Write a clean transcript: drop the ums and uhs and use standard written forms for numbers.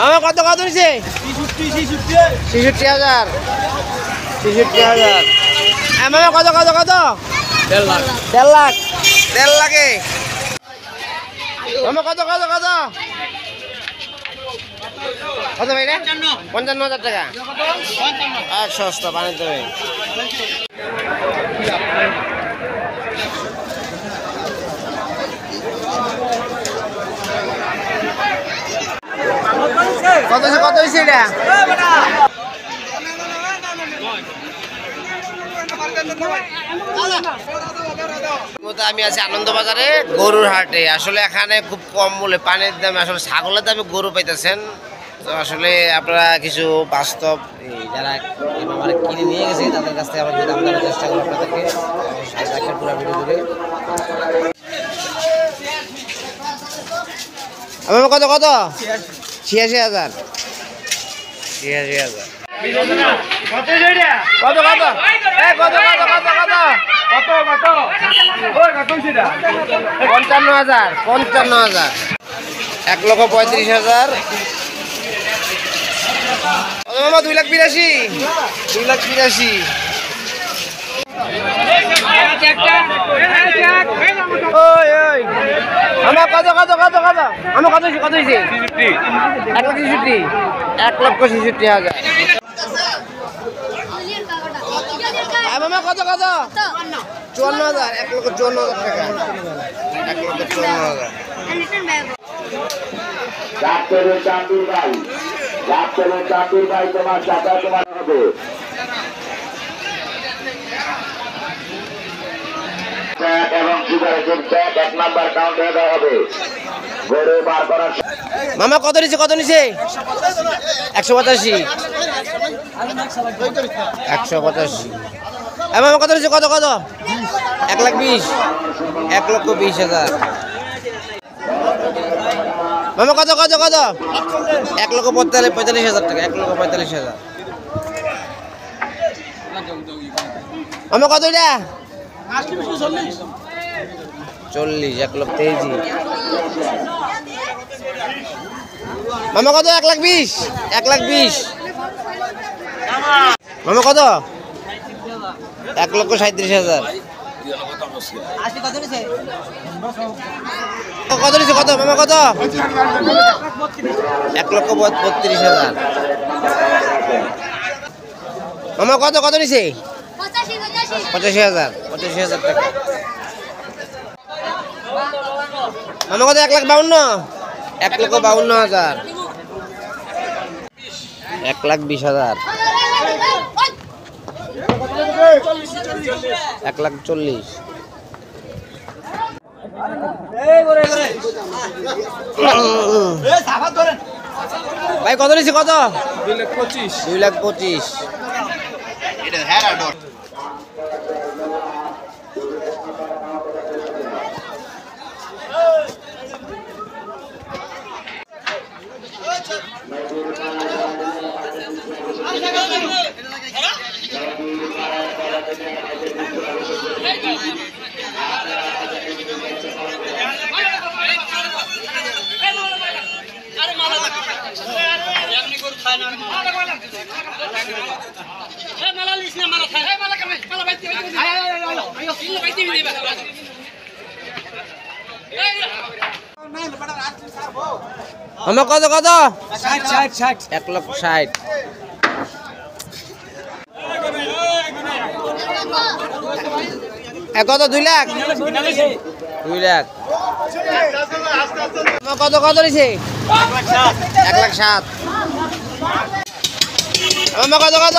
আমার কত কত নিছে 66,000 66,000 আমার কত কত কত 1.5 লাখ 1.5 লাখে আমার কত কত কত কত ভাই রে 55,000 টাকা এক সস্তা পানি দেবে কত কত হইছে এটা আমি আছি আনন্দবাজারে গরুর হাটে আসলে এখানে খুব কম মূল্যে পানির দামে আসলে ছাগলের দামে গরু পাইতেছেন তো আসলে আপনারা কিছু বাস্তব যারা আমার কিনে নিয়ে গেছে তাদের কাছ থেকে আমরা দাম দেওয়ার চেষ্টা করবো আপনাদেরকে পুরো ভিডিও জুড়ে আমার কত কত 86,000 86,000 কত কত কত কত কত 55,000 1,35,000 মামা 2,82,000 ওই ওই আমার কত কত কত কত আমার কত কত হয়েছে 1,63,000 1,66,000 মামা কত কত 54,000 1,54,000 টাকা 1,54,000 চাঁদুর ভাই তোমার টাকা তোমার হবে এবং সিগারেটের প্যাক 1 নাম্বার কাউন্টে দেওয়া হবে গরু বার করার মামা কত নিছে 185 মামা কত নিছে কত কত 1,20,000 1,20,000 মামা কত কত কত 1,45,000 টাকা 1,45,000 মামা কত এটা 40 1,23,000 মামা কত 1,20,000 মামা কত 1,37,000 কত নিছে কত মামা কত 1,32,000 মামা কত কত নিছে 85,000 টাকা মামা কত 1,52,000 1,52,000 1,20,000 1,40,000 ভাই কত নিছি কত 2,25,000 এটা হ্যাঁ আমার কত কত 60 1,60,000 কত 2 লাখ 2 লাখ আমার কত কত নিছে 1,07,000 আমার কত কত